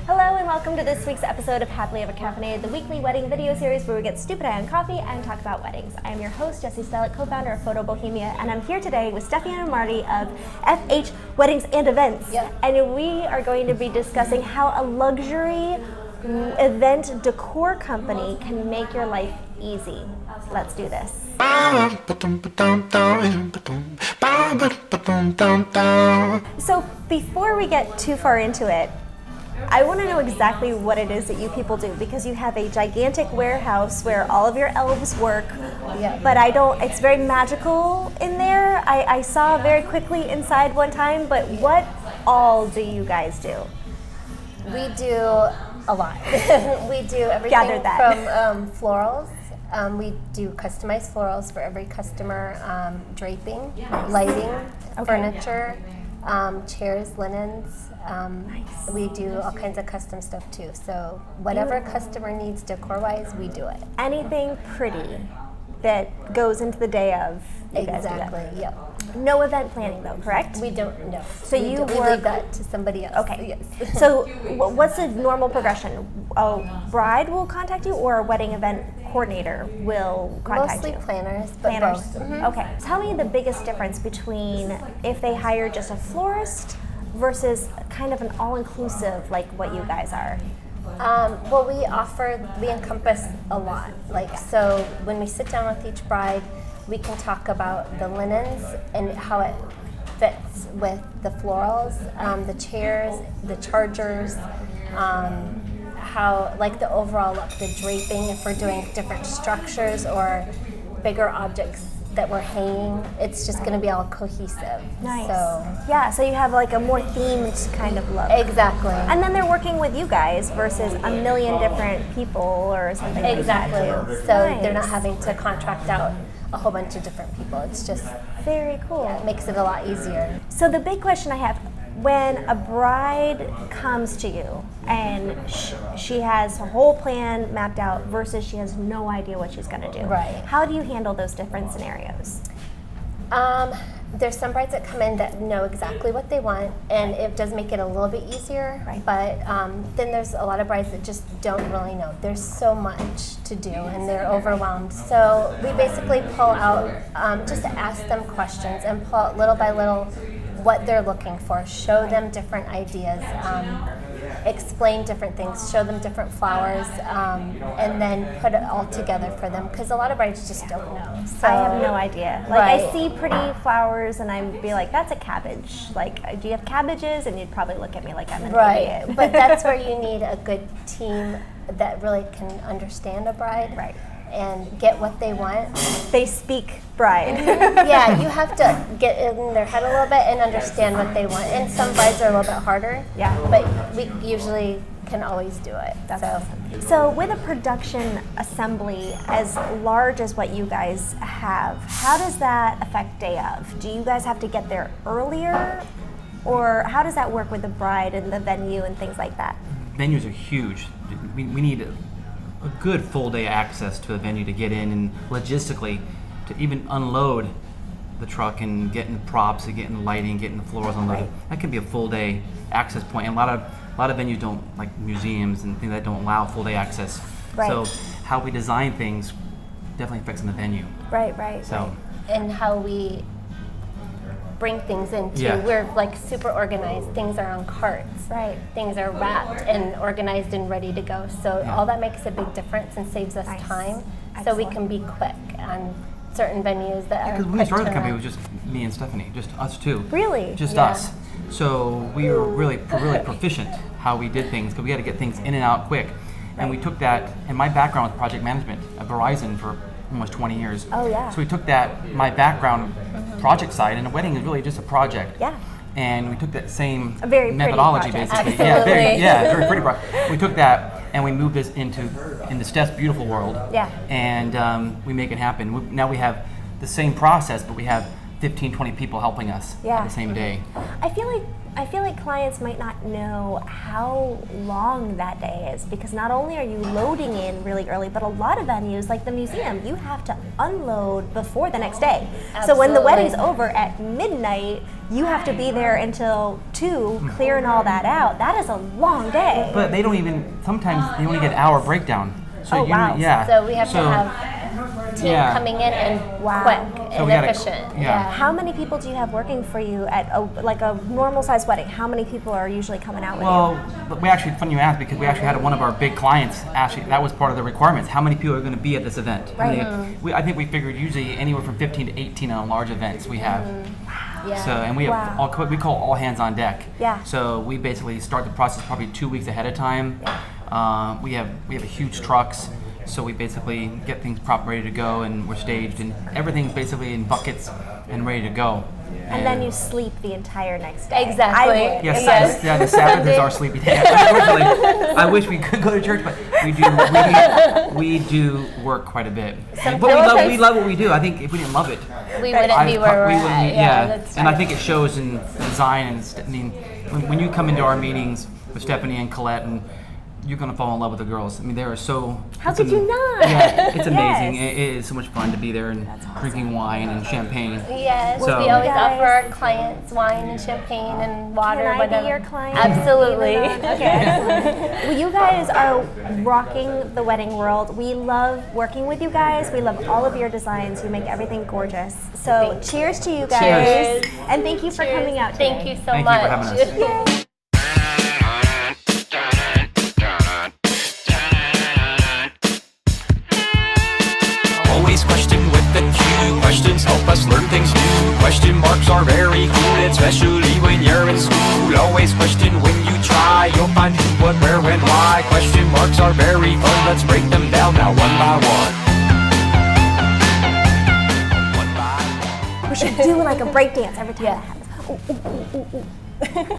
Hello and welcome to this week's episode of Happily Ever Caffeinated, the weekly wedding video series where we get stupid high on coffee and talk about weddings. I am your host, Stephanie Stehlik, co-founder of Photo Bohemia, and I'm here today with Stephanie Marty of FH Weddings and Events. Yeah. And we are going to be discussing how a luxury event decor company can make your life easy. Let's do this. So before we get too far into it, I want to know exactly what it is that you people do, because you have a gigantic warehouse where all of your elves work, but it's very magical in there. I saw very quickly inside one time, but what all do you guys do? We do a lot. We do everything from florals. We do customized florals for every customer, draping, lighting, furniture, chairs, linens. Nice. We do all kinds of custom stuff too. So whatever customer needs decor-wise, we do it. Anything pretty that goes into the day of, you guys do that. Exactly, yep. No event planning though, correct? We don't know. So we leave that to somebody else. Okay. Yes. So what's the normal progression? A bride will contact you, or a wedding event coordinator will contact Mostly you? planners, but Planners. both. Mhm. Okay. Tell me the biggest difference between if they hire just a florist versus kind of an all-inclusive like what you guys are. Well, we encompass a lot. So when we sit down with each bride, we can talk about the linens and how it fits with the florals, the chairs, the chargers, how the overall look, the draping, if we're doing different structures or bigger objects that we're hanging, it's just going to be all cohesive. Nice. So you have a more themed kind of look. exactly. And then they're working with you guys versus a million different people or something Exactly. like that too. So they're not Nice. having to contract out a whole bunch of different people. It's just, Very cool. it makes it a lot easier. So the big question I have, when a bride comes to you and she has a whole plan mapped out versus she has no idea what she's going to do, Right. how do you handle those different scenarios? There's some brides that come in that know exactly what they want, and it does make it a little bit easier. Right. But then there's a lot of brides that just don't really know. There's so much to do, and they're overwhelmed. So we basically pull out, just to ask them questions and pull out little by little what they're looking for, show them different ideas, explain different things, show them different flowers, and then put it all together for them, because a lot of brides just don't know. So I have no idea. I Right. see pretty flowers and I'd be like, that's a cabbage. Do you have cabbages? And you'd probably look at me like I'm an idiot. But that's where you need a good team that really can understand a bride. Right. And get what they want. They speak bride. Yeah, you have to get in their head a little bit and understand what they want. And some brides are a little bit harder. Yeah. But we usually can always do it. That's awesome. So with a production assembly as large as what you guys have, how does that affect day of? Do you guys have to get there earlier? Or how does that work with the bride and the venue and things like that? Venues are huge. We need a good full day access to a venue to get in, and logistically to even unload the truck and getting props and getting lighting, getting the floors unloaded. Right. That can be a full day access point. And a lot of venues don't, like museums and things that don't allow full day access. Right. So how we design things definitely affects the venue. Right. So And how we bring things in too. Yeah. We're super organized. Things are on carts. Right. Things are wrapped and organized and ready to go. So Yeah. all that makes a big difference and saves us Nice. time. So we Excellent. can be quick on certain venues that are because when we quick started the company, it turnaround. was just me and Stephanie, just us two. Really? Just Yeah. us. So we were really proficient how we did things, because we had to get things in and out quick. And we took that, and my background was project management at Verizon for almost 20 years. Oh, yeah. So we took that, my background, project side, and a wedding is really just a project. Yeah. And we took that same A very pretty methodology, project. basically. Absolutely. Very pretty project. We took that and we moved this into Steph's beautiful world. Yeah. And we make it happen. Now we have the same process, but we have 15, 20 people helping us Yeah. on the same day. I feel like clients might not know how long that day is, because not only are you loading in really early, but a lot of venues like the museum, you have to unload before the next day. So when the Absolutely. wedding's over at midnight, you have to be there until 2, clearing all that out. That is a long day. But they don't even, sometimes they only get an hour breakdown. So Oh, wow. Yeah. So we have to So- have team Yeah. coming in and Wow. quick So and we gotta- efficient. yeah. How many people do you have working for you at a normal sized wedding? How many people are usually coming out with you? Well, but we actually, funny you asked, because we actually had one of our big clients, actually, that was part of the requirements. How many people are going to be at this event? Right. I think we figured usually anywhere from 15 to 18 on large events we have. Yeah. So, and we have Wow. we call all hands on deck. Yeah. So we basically start the process probably 2 weeks ahead of time. We have huge trucks, so we basically get things ready to go, and we're staged, and everything's basically in buckets and ready to go. And then you sleep the entire next day. Exactly. I would. Yes, Yes. yeah, the Sabbath is our sleepy day. Unfortunately, I wish we could go to church, but we do work quite a bit. But we love what we do. I think if we didn't love it, We wouldn't be where we're wouldn't at. be- Yeah, that's and I right. think it shows in design. And I mean, when you come into our meetings with Stephanie and Colette, and you're gonna fall in love with the girls. I mean, they are so. How it's could you not? Yeah, it's amazing. Yes. It is so much fun to be there and drinking wine and champagne. Yes, So- we always Guys. offer our clients wine and champagne and water. Can I whatever. be your client? Absolutely. Okay. Excellent. Well, you guys are rocking the wedding world. We love working with you guys. We love all of your designs. You make everything gorgeous. So cheers to you guys. Cheers. And thank you for coming out today. Thank you so Thank you much. for having us. Yay. Always question with the Q. Questions help us learn things new. Question marks are very cool, especially when you're in school. Always question when you try. You'll find who, what, where, when, why. Question marks are very fun. Let's break them down now one by one. One by one. We should do like a break dance every time that happens. Ooh, ooh, ooh, ooh, ooh.